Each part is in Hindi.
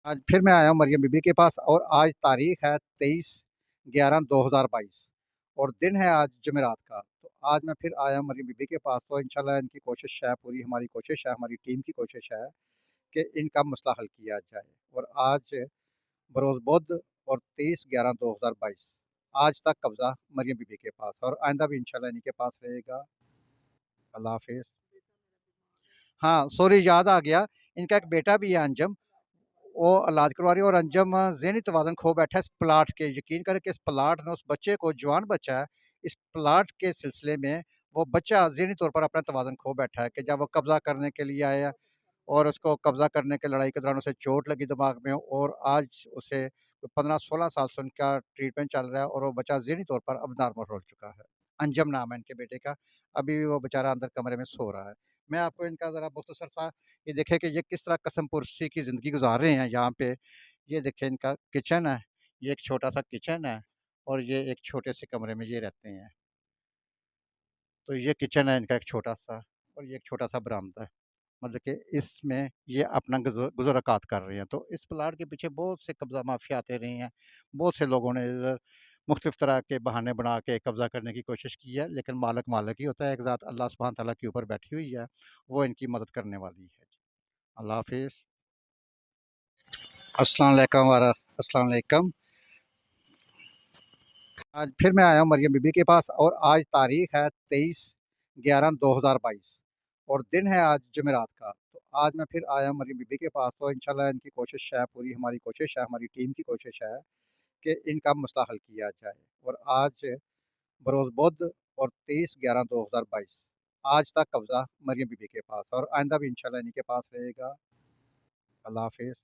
आज फिर मैं आया हूँ मरियम बीबी के पास और आज तारीख है 23/11/2022 और दिन है आज जुमेरात का। तो आज मैं फिर आया हूँ मरियम बीबी के पास, तो इंशाल्लाह इनकी कोशिश है, पूरी हमारी कोशिश है, हमारी टीम की कोशिश है कि इनका मसला हल किया जाए। और आज बरोज़ बुध और 23/11/2022 आज तक कब्ज़ा मरियम बीबी के पास और आइंदा भी इंशाल्लाह इन्हीं के पास रहेगा। अल्लाह हाफ़िज़। हाँ, सॉरी, याद आ गया, इनका एक बेटा भी है अंजम, वो इलाज करवा रही है और अंजम ज़हनी तवाज़ुन खो बैठा है इस प्लाट के। यकीन करें कि इस प्लाट ने उस बच्चे को, जवान बच्चा है, इस प्लाट के सिलसिले में वो बच्चा ज़हनी तौर पर अपना तवाज़ुन खो बैठा है कि जब वो कब्ज़ा करने के लिए आया और उसको कब्ज़ा करने की लड़ाई के दौरान उसे चोट लगी दिमाग में और आज उसे 15-16 साल से उनका ट्रीटमेंट चल रहा है और वो बच्चा ज़हनी तौर पर अब नॉर्मल हो चुका है। अंजम नाम है इनके बेटे का, अभी भी वो बेचारा अंदर कमरे में सो रहा है। मैं आपको इनका ज़रा मुख्तसर सा ये देखें कि ये किस तरह कसम पुरसी की ज़िंदगी गुज़ार रहे हैं यहाँ पे। ये देखिए इनका किचन है, ये एक छोटा-सा किचन है और ये एक छोटे से कमरे में ये रहते हैं। तो ये किचन है इनका एक छोटा-सा और ये एक छोटा-सा बरामदा है। मतलब कि इसमें ये अपना गुज़र-औक़ात कर रहे हैं। तो इस प्लाट के पीछे बहुत से कब्ज़ा माफ़िया आते रहे हैं। बहुत से लोगों ने इधर मुख्तलिफ़ तरह के बहाने बना के कब्ज़ा करने की कोशिश की है, लेकिन मालिक मालिक ही होता है। एक ज़ात अल्लाह सुब्हान तआला के ऊपर बैठी हुई है, वो इनकी मदद करने वाली है। अल्लाह हाफ़िज़। अस्सलाम वालेकुम। आज फिर मैं आया हूँ मरियम बीबी के पास और आज तारीख है 23/11/2022 और दिन है आज जुमेरात का। तो आज मैं फिर आया हूँ मरियम बीबी के पास, तो इंशाल्लाह इनकी कोशिश है, पूरी हमारी कोशिश है, हमारी टीम की कोशिश है कि इनका मसला हल किया जाए। और आज बरोज़ बुध और 23/11/2022 आज तक कब्ज़ा मरियम बीबी के पास और आइंदा भी इंशाल्लाह इन्हीं के पास रहेगा। अल्लाह हाफ़िज़।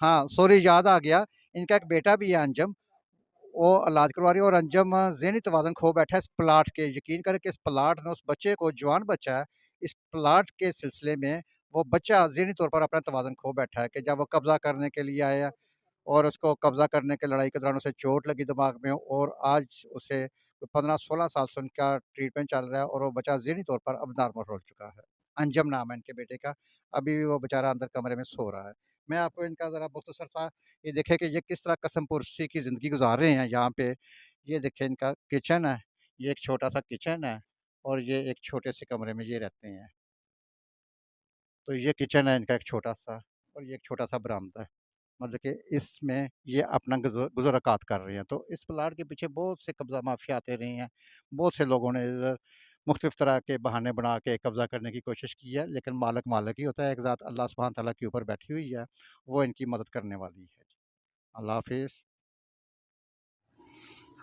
हाँ, सॉरी, याद आ गया, इनका एक बेटा भी है अंजम, वो इलाज करवा रही है और अंजम ज़हनी तवाज़ुन खो बैठा है इस प्लाट के। यकीन करें कि इस प्लाट ने उस बच्चे को, जवान बच्चा है, इस प्लाट के सिलसिले में वो बच्चा ज़हनी तौर पर अपना तवाज़ुन खो बैठा है कि जब वो कब्ज़ा करने के लिए आया और उसको कब्ज़ा करने की लड़ाई के दौरान उसे चोट लगी दिमाग में और आज उसे 15-16 साल से उनका ट्रीटमेंट चल रहा है और वो बच्चा ज़हनी तौर पर अब नॉर्मल हो चुका है। अंजम नाम है इनके बेटे का, अभी भी वो बेचारा अंदर कमरे में सो रहा है। मैं आपको इनका ज़रा मुख्तसर सा ये देखें कि ये किस तरह कसम पुरसी की ज़िंदगी गुज़ार रहे हैं यहाँ पे। ये देखिए इनका किचन है, ये एक छोटा-सा किचन है और ये एक छोटे से कमरे में ये रहते हैं। तो ये किचन है इनका एक छोटा-सा और ये एक छोटा-सा बरामदा है। मतलब कि इसमें ये अपना गुज़र-औक़ात कर रहे हैं। तो इस प्लाट के पीछे बहुत से कब्ज़ा माफ़िया आते रहे हैं। बहुत से लोगों ने इधर मुख्तलिफ़ तरह के बहाने बना के कब्ज़ा करने की कोशिश की है, लेकिन मालिक मालिक ही होता है। एक ज़ात अल्लाह सुब्हान तआला के ऊपर बैठी हुई है, वो इनकी मदद करने वाली है। अल्लाह हाफ़िज़।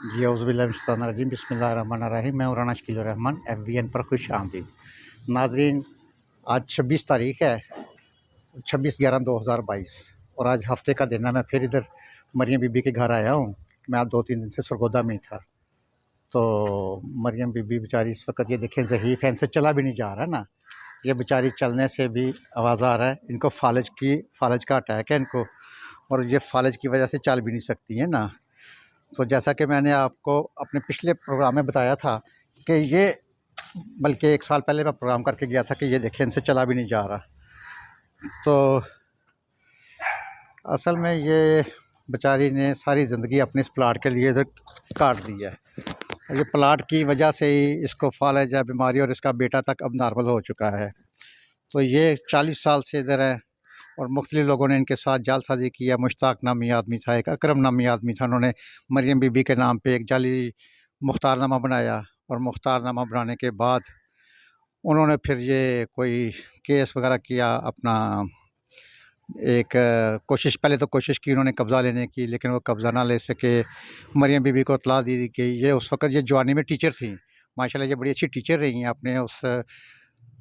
जी, औज़ुबिल्लाहि मिनश्शैतानिर्रजीम, बिस्मिल्लाहिर्रहमानिर्रहीम। मैं हूँ राना शकील रहमान, FVN पर खुश-आमदीद। नाज़रीन, आज 26 तारीख़ है, 26/11/2022 और आज हफ़्ते का दिन है। मैं फिर इधर मरियम बीबी के घर आया हूँ। मैं आज 2-3 दिन से सरगोदा में ही था। तो मरियम बीबी बेचारी इस वक़्त ये देखें ज़ईफ़ है, इनसे चला भी नहीं जा रहा ना। ये बेचारी चलने से भी आवाज़ आ रहा है। इनको फ़ालज का अटैक है इनको और ये फ़ालज की वजह से चल भी नहीं सकती हैं ना। तो जैसा कि मैंने आपको अपने पिछले प्रोग्राम में बताया था कि ये, बल्कि 1 साल पहले मैं प्रोग्राम करके गया था कि ये देखिए इनसे चला भी नहीं जा रहा। तो असल में ये बेचारी ने सारी ज़िंदगी अपने इस प्लाट के लिए इधर काट दी है। ये प्लाट की वजह से ही इसको फ़ालज है, बीमारी, और इसका बेटा तक अब नॉर्मल हो चुका है। तो ये 40 साल से इधर है और मुख्तलिफ़ लोगों ने इनके साथ जालसाज़ी की है। मुश्ताक नामी आदमी था, एक अकरम नामी आदमी था, उन्होंने मरियम बीबी के नाम पे एक जाली मुख्तारनामा बनाया और मुख्तारनामा बनाने के बाद उन्होंने फिर ये कोई केस वग़ैरह किया अपना। एक कोशिश, पहले तो कोशिश की उन्होंने कब्ज़ा लेने की, लेकिन वो कब्ज़ा ना ले सके। मरियम बीबी को इत्तला दी कि ये उस वक़्त ये जवानी में टीचर थी। माशाल्लाह ये बड़ी अच्छी टीचर रही हैं। अपने उस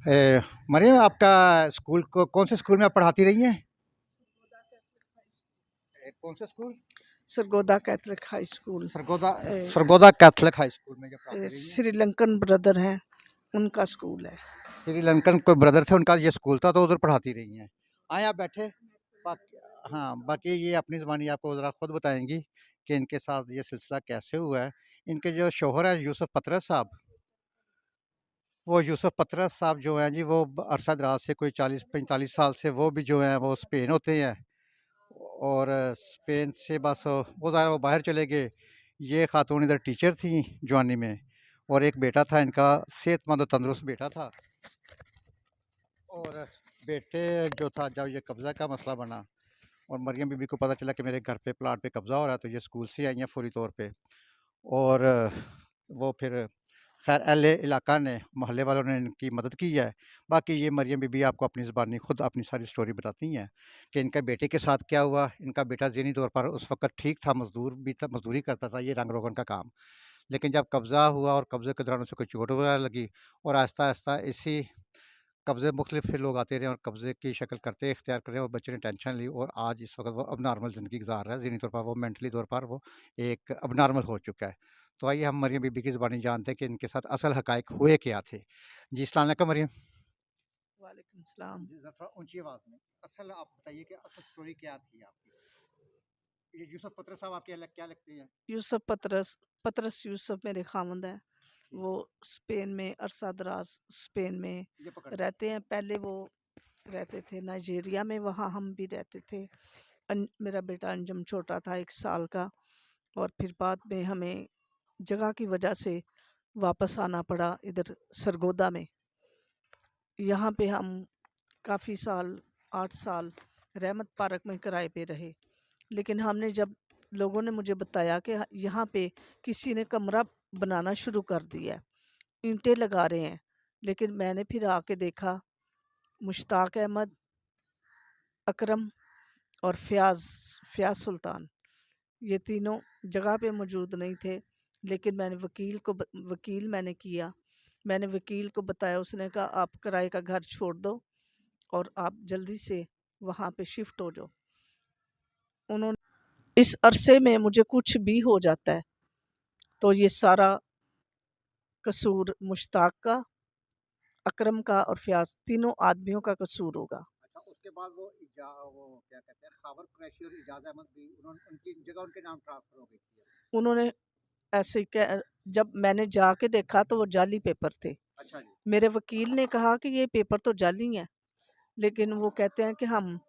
मरियम, आपका स्कूल को कौन से स्कूल में आप पढ़ाती रही हैं? कौन सा school? Sargodha Catholic high school. Sargodha Catholic high school में जब पढ़ाती रही हैं। श्रीलंकन ब्रदर हैं, उनका स्कूल है। श्रीलंकन कोई ब्रदर थे, उनका ये स्कूल था, तो उधर पढ़ाती रही हैं। आएँ आप बैठे। हाँ, बाकी ये अपनी ज़ुबानी आपको ज़रा ख़ुद बताएँगी कि इनके साथ ये सिलसिला कैसे हुआ है। इनके जो शौहर हैं यूसुफ़ पतरस साहब, वो यूसुफ़ पतरस साहब जो हैं जी, वो अरसा दराज़ से कोई 40-45 साल से वो भी जो हैं वो स्पेन होते हैं और स्पेन से बस वो ज़ाहिर वो बाहर चले गए। ये खातून इधर टीचर थीं जवानी में, और एक बेटा था इनका, सेहतमंद और तंदुरुस्त बेटा था। और बेटे जो था, जब ये कब्ज़ा का मसला बना और मरियम बीबी को पता चला कि मेरे घर पे प्लाट पे कब्ज़ा हो रहा है, तो ये स्कूल से आई हैं फ़ौरी तौर पे। और वो फिर खैर अहले इलाका ने, मोहल्ले वालों ने इनकी मदद की है। बाकी ये मरियम बीबी आपको अपनी ज़ुबानी खुद अपनी सारी स्टोरी बताती हैं कि इनके बेटे के साथ क्या हुआ। इनका बेटा ज़हनी तौर पर उस वक़्त ठीक था, मज़दूर भी था, मज़दूरी करता था, ये रंग-रोगन का काम। लेकिन जब कब्ज़ा हुआ और कब्ज़े के दौरान उसे कोई चोट वगैरह लगी, और आहिस्ता-आहिस्ता इसी कब्ज़े मुख्तलिफ़ फिर लोग आते रहे और कब्ज़े की शक्ल करते इख्तियार करें, और बच्चे ने टेंशन ली और आज इस वक़्त वो अब नॉर्मल ज़िंदगी गुज़ार रहा है। ज़हनी तौर पर वो, मेंटली तौर पर वो एक अब नॉर्मल हो चुका है। तो आइए हम मरियम बीबी की ज़ुबानी जानते हैं कि इनके साथ असल हक़ाइक़ हुए क्या थे। जी, अस्सलाम वालेकुम मरियम। वालेकुम सलाम। जी, ज़रा थोड़ा ऊँची आवाज़ में। असल आप बताइए कि असल स्टोरी क्या थी आपकी? ये यूसुफ पत्र साहब आपके क्या लगते हैं? यूसुफ पतरस पतरस यूसुफ मेरे खामद हैं। ठीक वो है, स्पेन में अरसा दराज स्पेन में ये पकड़ लें। रहते हैं। पहले वो रहते थे नाइजीरिया में, वहाँ हम भी रहते थे। मेरा बेटा अंजम छोटा था 1 साल का, और फिर बाद में हमें जगह की वजह से वापस आना पड़ा इधर सरगोदा में। यहाँ पे हम काफ़ी साल, 8 साल रहमत पार्क में किराए पे रहे। लेकिन हमने जब लोगों ने मुझे बताया कि यहाँ पे किसी ने कमरा बनाना शुरू कर दिया है, ईंटें लगा रहे हैं, लेकिन मैंने फिर आके देखा, मुश्ताक अहमद, अकरम और फ़याज़ सुल्तान, ये तीनों जगह पे मौजूद नहीं थे। लेकिन मैंने वकील मैंने किया। मैंने वकील को बताया, उसने कहा आप किराए का घर छोड़ दो और आप जल्दी से वहाँ पे शिफ्ट हो जाओ। उन्होंने इस अरसे में मुझे कुछ भी हो जाता है तो ये सारा कसूर मुश्ताक का, अकरम का और फ़याज़, तीनों आदमियों का कसूर होगा। अच्छा, उसके बाद वो क्या कहते हैं, खावर कुरैशी और इजाज़ अहमद भी, उनकी जगह उनके नाम ट्रांसफ़र हो गई थी। उन्होंने ऐसे ही जब मैंने जाके देखा तो वो जाली पेपर थे। अच्छा जी। मेरे वकील ने कहा कि ये पेपर तो जाली हैं, लेकिन वो कहते हैं कि हम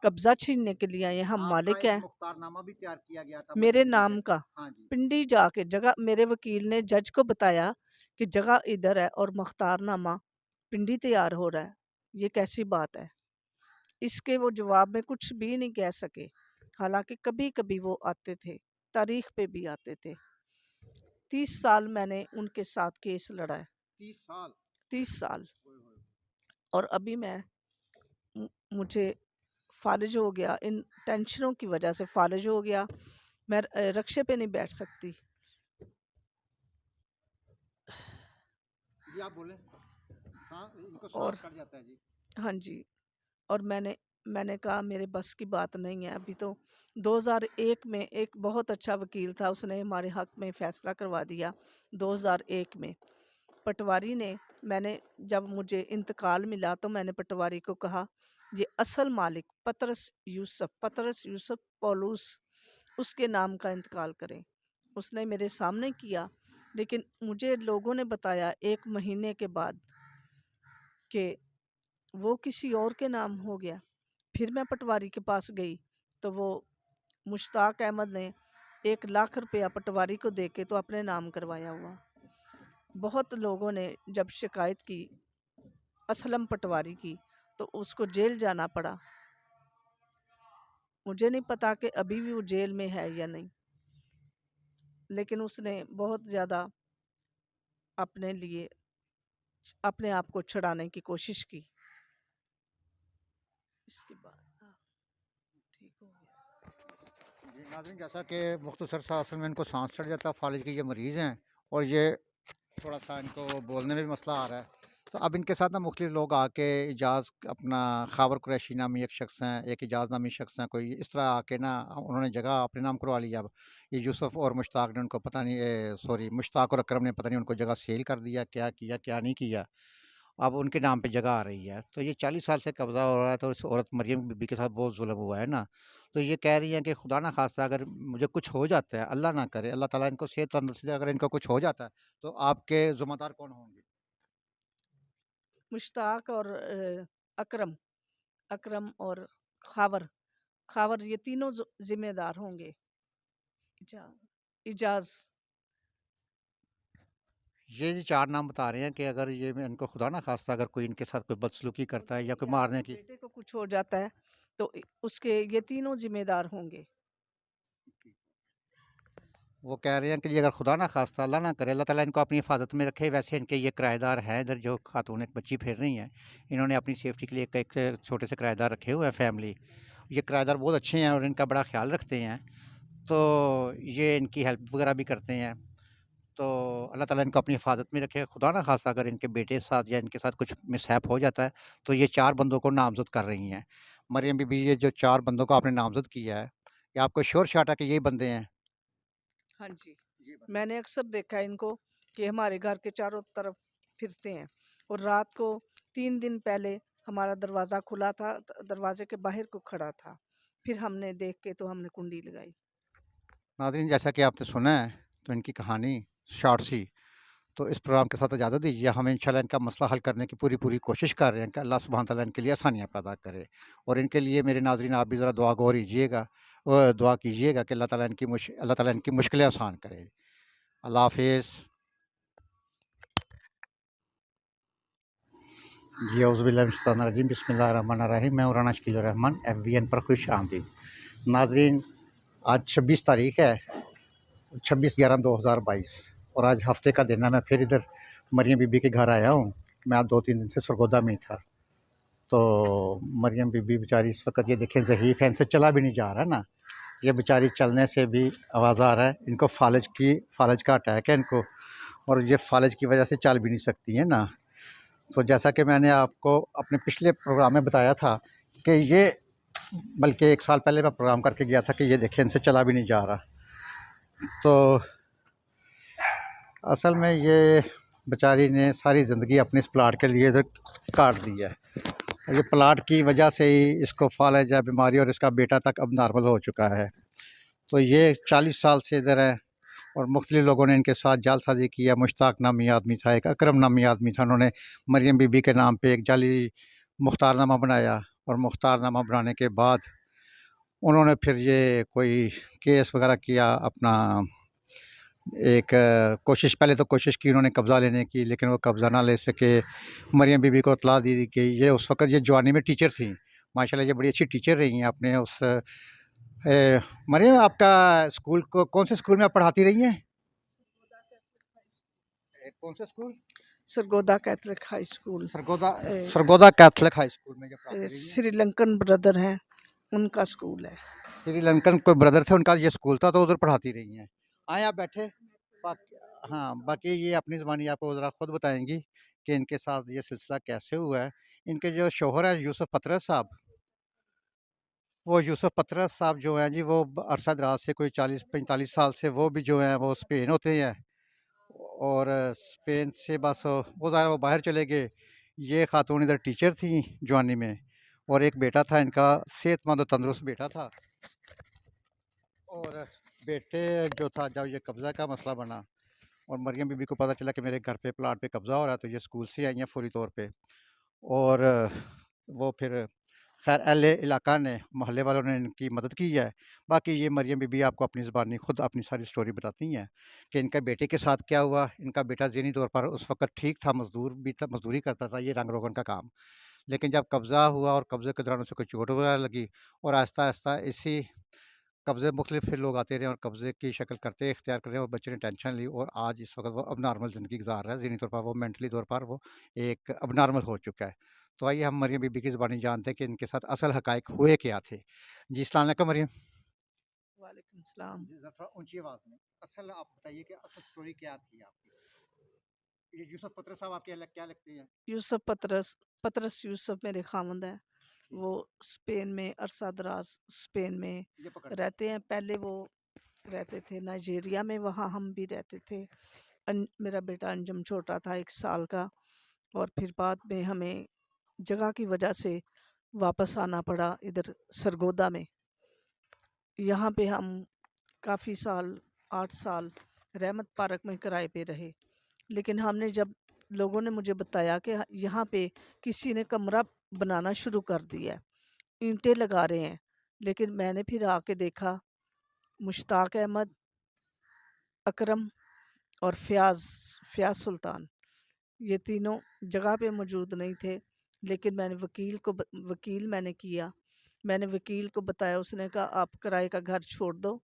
कब्ज़ा छीनने के लिए आए हैं, हम आपका मालिक एक हैं। मुख्तारनामा भी तैयार किया गया था मेरे मरियम बीबी के। नाम का हाँ जी। पिंडी जाके जगह, मेरे वकील ने जज को बताया कि जगह इधर है और मुख्तारनामा पिंडी तैयार हो रहा है, ये कैसी बात है। इसके वो जवाब में कुछ भी नहीं कह सके। हालांकि कभी कभी वो आते थे, तारीख पे भी आते थे। 30 साल मैंने उनके साथ केस लड़ा है। 30 साल? 30 साल। ओए होए। और अभी मुझे फालिज हो गया, इन टेंशनों की वजह से फालिज हो गया। मैं रक्शे पे नहीं बैठ सकती। जी, आप बोलें। इनको और सांस कट जाता है जी। हाँ जी, और मैंने कहा मेरे बस की बात नहीं है अभी तो। 2001 में एक बहुत अच्छा वकील था, उसने हमारे हक में फ़ैसला करवा दिया 2001 में। पटवारी ने, मैंने जब मुझे इंतकाल मिला तो मैंने पटवारी को कहा, ये असल मालिक पतरस यूसुफ पौलुस, उसके नाम का इंतकाल करें। उसने मेरे सामने किया, लेकिन मुझे लोगों ने बताया 1 महीने के बाद कि वो किसी और के नाम हो गया। फिर मैं पटवारी के पास गई तो वो मुश्ताक अहमद ने 1 लाख रुपया पटवारी को दे के तो अपने नाम करवाया हुआ। बहुत लोगों ने जब शिकायत की असलम पटवारी की तो उसको जेल जाना पड़ा। मुझे नहीं पता कि अभी भी वो जेल में है या नहीं, लेकिन उसने बहुत ज़्यादा अपने लिए अपने आप को छुड़ाने की कोशिश की। इसके बाद ठीक हो गया। जी नाज़रीन, जैसा कि मुख्तसर सा असल में इनको सांस चढ़ जाता है, फालिज के ये मरीज़ हैं, और ये थोड़ा सा इनको बोलने में भी मसला आ रहा है। तो अब इनके साथ ना मुख्तलिफ लोग आके इजाज़ अपना, खावर कुरैशी नामी एक शख्स हैं, एक इजाज़ नामी शख्स हैं, कोई इस तरह आके ना उन्होंने जगह अपने नाम करवा ली। अब ये यूसुफ और मुश्ताक ने उनको पता नहीं, सॉरी, मुश्ताक और अकरम ने पता नहीं उनको जगह सेल कर दिया, क्या किया क्या नहीं किया। अब उनके नाम पे जगह आ रही है। तो ये 40 साल से कब्ज़ा हो रहा है, तो इस औरत मरियम बीबी के साथ बहुत ज़ुल्म हुआ है ना। तो ये कह रही हैं कि खुदा ना ख़ास्ता अगर मुझे कुछ हो जाता है, अल्लाह ना करे, अल्लाह ताला इनको सेहत तंदुरुस्ती दे, अगर इनको कुछ हो जाता है, तो आपके ज़िम्मेदार कौन होंगे? मुश्ताक और अकरम, अकरम और खावर, खावर, ये तीनों जिम्मेदार होंगे। इजाज। ये जी 4 नाम बता रहे हैं कि अगर ये मैं इनको खुदा ना ख़ास्ता अगर कोई इनके साथ कोई बदसलूकी करता है या कोई या मारने की। बेटे को कुछ हो जाता है तो उसके ये तीनों जिम्मेदार होंगे। वो कह रहे हैं कि ये अगर खुदा ना ख़ास्ता अल्लाह ना करे, अल्लाह ताला इनको अपनी हिफ़ाज़त में रखे। वैसे इनके ये किराएदार हैं इधर, जो खातून एक बच्ची फिर रही हैं, इन्होंने अपनी सेफ्टी के लिए एक छोटे से किराएदार रखे हुए हैं फैमिली। ये किराएदार बहुत अच्छे हैं और इनका बड़ा ख़्याल रखते हैं। तो ये इनकी हेल्प वगैरह भी करते हैं। तो अल्लाह ताला इनको अपनी हिफ़ाज़त में रखे। खुदा ना ख़ास्ता अगर इनके बेटे के साथ या इनके साथ कुछ मिसहैप हो जाता है, तो ये 4 बंदों को नामज़द कर रही हैं। मरियम बीबी, ये जो 4 बंदों को आपने नामज़द किया है, ये आपको श्योर शॉट है कि यही बंदे हैं? हाँ जी, मैंने अक्सर देखा है इनको कि हमारे घर के चारों तरफ फिरते हैं। और रात को 3 दिन पहले हमारा दरवाज़ा खुला था, दरवाजे के बाहर को खड़ा था। फिर हमने देख के तो हमने कुंडी लगाई। नाज़रीन, जैसा कि आपने सुना है, तो इनकी कहानी शॉर्ट सी। तो इस प्रोग्राम के साथ इजाज़त दीजिए। हम इंशाल्लाह इनका मसला हल करने की पूरी कोशिश कर रहे हैं कि अल्लाह सुब्हान तआला इनके लिए आसानियाँ पैदा करे। और इनके लिए मेरे नाज़रीन आप भी ज़रा दुआ गौर कीजिएगा, दुआ कीजिएगा कि अल्लाह ताला इनकी मुश्किलें आसान करे। अल्लाह हाफ़िज़। जी औज़ुबिल्लाहि बिस्मिल्लाहिर्रहमानिर्रहीम। मैं हूँ राना शकील रहमान, FVN पर खुश आमदीद। नाज़रीन, आज 26 तारीख़ है, 26/11/2022, और आज हफ़्ते का दिन है। मैं फिर इधर मरियम बीबी के घर आया हूँ। मैं आज 2-3 दिन से सरगोदा में ही था। तो मरियम बीबी बेचारी इस वक़्त ये देखें ज़ईफ़ है, इनसे चला भी नहीं जा रहा ना। ये बेचारी चलने से भी आवाज़ आ रहा है। इनको फ़ालज का अटैक है इनको, और ये फ़ालज की वजह से चल भी नहीं सकती हैं ना। तो जैसा कि मैंने आपको अपने पिछले प्रोग्राम में बताया था कि ये, बल्कि 1 साल पहले मैं प्रोग्राम करके गया था कि ये देखें इनसे चला भी नहीं जा रहा। तो असल में ये बेचारी ने सारी ज़िंदगी अपने इस प्लाट के लिए इधर काट दी है। और ये प्लाट की वजह से ही इसको फ़ालज है, बीमारी, और इसका बेटा तक अब नॉर्मल हो चुका है। तो ये 40 साल से इधर है और मुख्तलिफ लोगों ने इनके साथ जालसाज़ी की है। मुश्ताक नामी आदमी था, एक अकरम नामी आदमी था, उन्होंने मरियम बीबी के नाम पे एक जाली मुख्तारनामा बनाया। और मुख्तारनामा बनाने के बाद उन्होंने फिर ये कोई केस वगैरह किया अपना। एक कोशिश, पहले तो कोशिश की उन्होंने कब्ज़ा लेने की, लेकिन वो कब्ज़ा ना ले सके। मरियम बीबी को इत्तला दी गई। ये उस वक़्त ये जवानी में टीचर थी। माशाल्लाह ये बड़ी अच्छी टीचर रही हैं अपने उस मरियम, आपका स्कूल को कौन से स्कूल में आप पढ़ाती रही हैं? कौन सा school? Sargodha Catholic high school. Sargodha ए, सरगोदा कैथलिक हाई स्कूल में जो पढ़ाती रही हैं। श्रीलंकन ब्रदर हैं, उनका स्कूल है। श्रीलंकन कोई ब्रदर थे, उनका ये स्कूल था, तो उधर पढ़ाती रही हैं। आएँ आप बैठे। हाँ, बाकी ये अपनी ज़ुबानी आपको ज़रा ख़ुद बताएँगी कि इनके साथ ये सिलसिला कैसे हुआ है। इनके जो शौहर हैं यूसुफ़ पतरस साहब, वो यूसुफ़ पतरस साहब जो हैं जी, वो अरसा दराज से कोई 40-45 साल से वो भी जो हैं वो स्पेन होते हैं। और स्पेन से बस वो ज़ाहिर वो बाहर चले गए। ये खातून इधर टीचर थी जवानी में, और एक बेटा था इनका, सेहतमंद और तंदुरुस्त बेटा था। और बेटे जो था, जब ये कब्ज़ा का मसला बना और मरियम बीबी को पता चला कि मेरे घर पे प्लाट पे कब्ज़ा हो रहा है, तो ये स्कूल से आई हैं फ़ौरी तौर पे। और वो फिर खैर अहले इलाका ने, मोहल्ले वालों ने इनकी मदद की है। बाकी ये मरियम बीबी आपको अपनी ज़ुबानी खुद अपनी सारी स्टोरी बताती हैं कि इनके बेटे के साथ क्या हुआ। इनका बेटा ज़हनी तौर पर उस वक़्त ठीक था, मज़दूर भी था, मज़दूरी करता था, ये रंग-रोगन का काम। लेकिन जब कब्ज़ा हुआ और कब्ज़े के दौरान उसे कोई चोट वगैरह लगी, और आहिस्ता-आहिस्ता इसी कब्ज़े मुख्तलिफ फिर लोग आते रहे और कब्ज़े की शक्ल करते इख्तियार कर रहे, और बच्चे ने टेंशन ली, और आज इस वक़्त वो अब नॉर्मल ज़िंदगी गुज़ार रहा है। ज़हनी तौर पर वो, मेंटली तौर पर वो एक अब नॉर्मल हो चुका है। तो आइए हम मरियम बीबी की ज़ुबानी जानते हैं कि इनके साथ असल हक़ाइक़ हुए क्या थे। जी, अस्सलाम वालेकुम मरियम। वालेकुम सलाम। जी, ज़रा थोड़ा ऊँची आवाज़ में। असल आप बताइए कि असल स्टोरी क्या थी आपकी? ये यूसुफ़ पतरस साहब आपके क्या लगते हैं? यूसुफ पतरस, पतरस यूसुफ मेरे खामंद हैं। ठीक वो है, स्पेन में अरसा दराज स्पेन में ये पकड़ लें। रहते हैं। पहले वो रहते थे नाइजीरिया में, वहाँ हम भी रहते थे। मेरा बेटा अंजम छोटा था 1 साल का। और फिर बाद में हमें जगह की वजह से वापस आना पड़ा इधर सरगोदा में। यहाँ पे हम काफ़ी साल, 8 साल रहमत पार्क में किराए पे रहे। लेकिन हमने जब, लोगों ने मुझे बताया कि यहाँ पे किसी ने कमरा बनाना शुरू कर दिया है, ईंटें लगा रहे हैं, लेकिन मैंने फिर आके देखा मुश्ताक अहमद, अकरम और फ़याज़ सुल्तान, ये तीनों जगह पे मौजूद नहीं थे। लेकिन मैंने वकील मैंने किया। मैंने वकील को बताया, उसने कहा आप किराए का घर छोड़ दो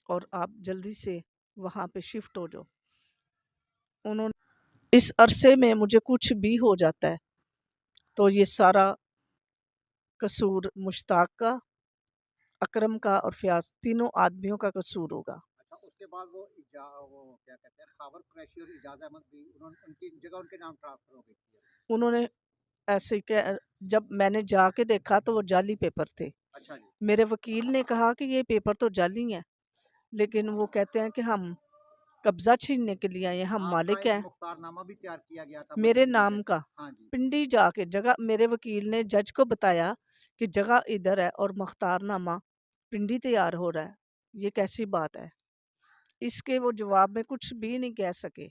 और आप जल्दी से वहाँ पे शिफ्ट हो जाओ। उन्होंने इस अरसे में मुझे कुछ भी हो जाता है तो ये सारा कसूर मुश्ताक का, अकरम का और फ़याज़, तीनों आदमियों का कसूर होगा। अच्छा, उसके बाद वो क्या कहते हैं, खावर कुरैशी और इजाज़ अहमद भी उनकी जगह उनके नाम ट्रांसफ़र हो गई थी। उन्होंने ऐसे जब मैंने जाके देखा तो वो जाली पेपर थे। अच्छा जी। मेरे वकील ने कहा कि ये पेपर तो जाली हैं, लेकिन वो कहते हैं कि हम कब्ज़ा छीनने के लिए आए हैं, हम आपका मालिक एक हैं मुख्तारनामा भी तैयार किया गया था मेरे मरियम बीबी के। नाम का। हाँ जी। पिंडी जाके जगह, मेरे वकील ने जज को बताया कि जगह इधर है और मुख्तारनामा पिंडी तैयार हो रहा है, ये कैसी बात है। इसके वो जवाब में कुछ भी नहीं कह सके।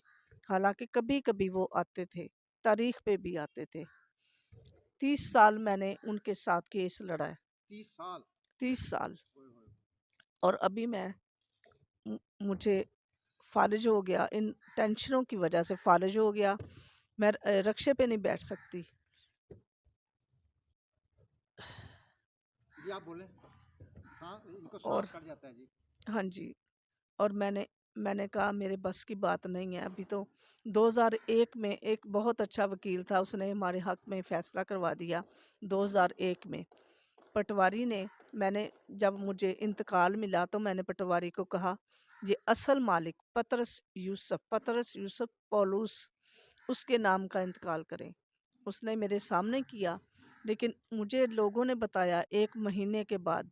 हालांकि कभी कभी वो आते थे, तारीख पे भी आते थे। 30 साल मैंने उनके साथ केस लड़ा है। 30 साल। 30 साल। ओए होए। और अभी मुझे फालिज हो गया, इन टेंशनों की वजह से फालिज हो गया। मैं रक्शे पे नहीं बैठ सकती। जी, आप बोले। इनको और सांस कट जाता है जी। हाँ जी, और मैंने कहा मेरे बस की बात नहीं है अभी तो। 2001 में एक बहुत अच्छा वकील था, उसने हमारे हक में फ़ैसला करवा दिया 2001 में। पटवारी ने, मैंने जब मुझे इंतकाल मिला तो मैंने पटवारी को कहा ये असल मालिक पतरस यूसुफ पौलुस, उसके नाम का इंतकाल करें। उसने मेरे सामने किया, लेकिन मुझे लोगों ने बताया 1 महीने के बाद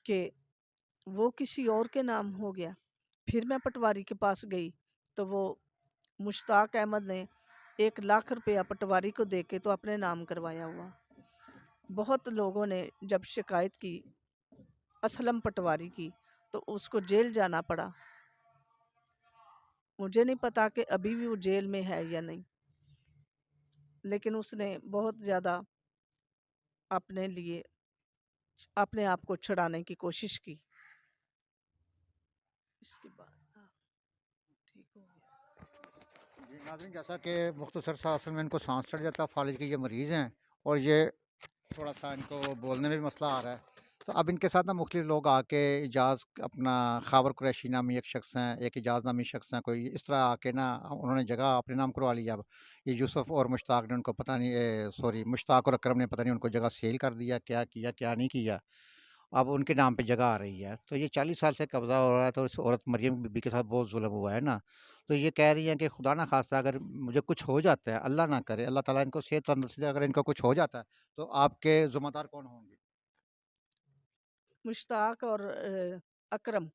कि वो किसी और के नाम हो गया। फिर मैं पटवारी के पास गई तो वो मुश्ताक अहमद ने 1 लाख रुपया पटवारी को दे के तो अपने नाम करवाया हुआ। बहुत लोगों ने जब शिकायत की असलम पटवारी की तो उसको जेल जाना पड़ा। मुझे नहीं पता कि अभी भी वो जेल में है या नहीं, लेकिन उसने बहुत ज़्यादा अपने लिए अपने आप को छुड़ाने की कोशिश की। इसके बाद ठीक हो गया। जी नाज़रीन, जैसा कि मुख्तसर सा असल में इनको सांस चढ़ जाता है, फालिज के ये मरीज़ हैं और ये थोड़ा सा इनको बोलने में भी मसला आ रहा है। तो अब इनके साथ ना मुख्तलिफ लोग आके इजाज़ अपना खावर कुरैशी नामी एक शख्स हैं, एक इजाज़ नामी शख्स हैं, कोई इस तरह आके ना उन्होंने जगह अपने नाम करवा लिया। अब ये यूसुफ और मुश्ताक ने उनको पता नहीं, सॉरी, मुश्ताक और अकरम ने पता नहीं उनको जगह सेल कर दिया, क्या किया क्या नहीं किया। अब उनके नाम पे जगह आ रही है। तो ये 40 साल से कब्ज़ा हो रहा है, तो इस औरत मरियम बीबी के साथ बहुत ज़ुल्म हुआ है ना। तो ये कह रही हैं कि खुदा ना ख़ास्ता अगर मुझे कुछ हो जाता है, अल्लाह ना करे, अल्लाह ताला इनको सेहत तंदुरुस्ती दे, अगर इनको कुछ हो जाता है, तो आपके ज़िम्मेदार कौन होंगे? मुश्ताक और अकरम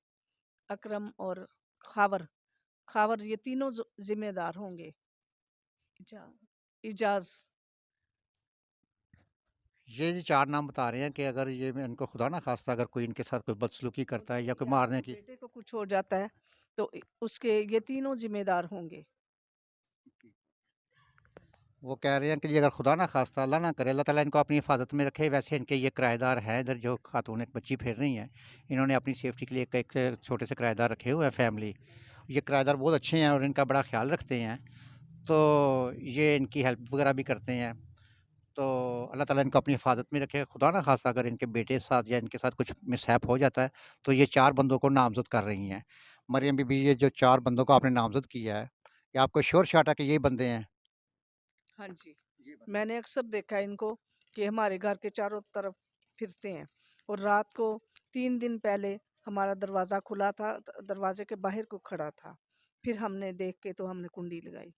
अकरम और खावर खावर, ये तीनों जिम्मेदार होंगे। इजा, इजाज। ये जी 4 नाम बता रहे हैं कि अगर ये मैं इनको खुदा ना ख़ास्ता अगर कोई इनके साथ कोई बदसलूकी करता है या कोई या मारने मेरे की। बेटे को कुछ हो जाता है तो उसके ये तीनों जिम्मेदार होंगे। वो कह रहे हैं कि ये अगर खुदा ना ख़ास्ता अल्लाह ना करे, अल्लाह ताला इनको अपनी हिफ़ाज़त में रखे। वैसे इनके ये किराएदार हैं, इधर जो खातून एक बच्ची फेर रही हैं, इन्होंने अपनी सेफ्टी के लिए एक एक छोटे से किराएदार रखे हुए हैं फैमिली। ये किराएदार बहुत अच्छे हैं और इनका बड़ा ख़्याल रखते हैं। तो ये इनकी हेल्प वगैरह भी करते हैं। तो अल्लाह ताला इनको अपनी हिफ़ाज़त में रखे। खुदा ना ख़ास्ता अगर इनके बेटे के साथ या इनके साथ कुछ मिसहैप हो जाता है, तो ये 4 बंदों को नामज़द कर रही हैं। मरियम बीबी, ये जो 4 बंदों को आपने नामज़द किया है, क्या आपको श्योर शॉट है कि यही बंदे हैं? हाँ जी, ये बंदे। मैंने अक्सर देखा है इनको कि हमारे घर के चारों तरफ फिरते हैं। और रात को 3 दिन पहले हमारा दरवाज़ा खुला था, दरवाजे के बाहर को खड़ा था। फिर हमने देख के तो हमने कुंडी लगाई।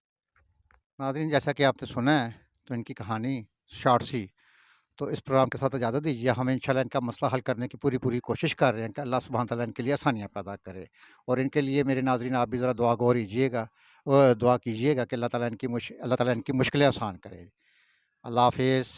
नाज़रीन, जैसा कि आपने सुना है, तो इनकी कहानी शॉर्ट सी। तो इस प्रोग्राम के साथ इजाज़त दीजिए। हम इंशाल्लाह इनका मसला हल करने की पूरी कोशिश कर रहे हैं कि अल्लाह सुब्हान तआला इनके लिए आसानियाँ पैदा करे। और इनके लिए मेरे नाज़रीन आप भी ज़रा दुआ गौर कीजिएगा, दुआ कीजिएगा कि अल्लाह ताला इनकी मुश्किलें आसान करे। अल्लाह हाफ़िज़।